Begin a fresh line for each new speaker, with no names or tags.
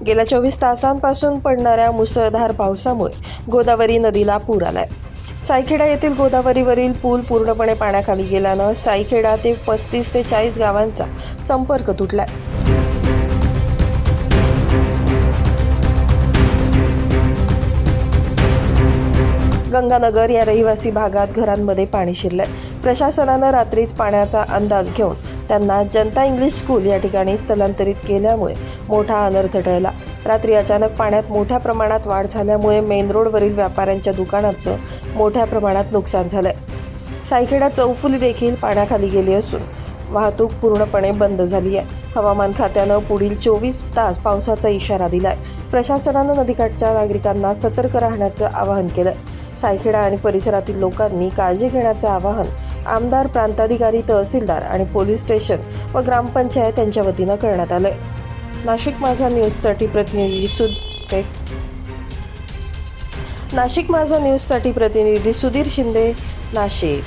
गेल्या 24 तासांपासून पडणाऱ्या मुसळधार पावसामुळे गोदावरी नदीला पूर आलाय। सायखेडा येथील गोदावरीवरील पूल पूर्णपणे पाण्याखाली गेल्यानं सायखेडा ते 35 ते 40 गावांचा संपर्क तुटलाय। गंगानगर या रहिवासी भागात घरांमध्ये पाणी शिरलंय। प्रशासनानं रात्रीच पाण्याचा अंदाज घेऊन त्यांना जनता इंग्लिश स्कूल या ठिकाणी स्थलांतरित केल्यामुळे मोठा अनर्थ टळला। रात्री अचानक पाण्यात मोठ्या प्रमाणात वाढ झाल्यामुळे मेन रोडवरील व्यापाऱ्यांच्या दुकानाचं मोठ्या प्रमाणात नुकसान झालंय। सायखेडा चौफुली देखील पाण्याखाली गेली असून वाहतूक पूर्णपणे बंद झाली आहे। हवामान खात्यानं पुढील 24 तास पावसाचा इशारा दिलाय। प्रशासनानं नदीकाठच्या नागरिकांना सतर्क राहण्याचं आवाहन केलंय। सायखेडा आणि परिसरातील लोकांनी काळजी घेण्याचं आवाहन आमदार, प्रांताधिकारी, तहसीलदार आणि पोलीस स्टेशन व ग्रामपंचायत यांच्या वतीनं करण्यात आलंय। नाशिक माझा न्यूजसाठी प्रतिनिधी सुधीर शिंदे, नाशिक।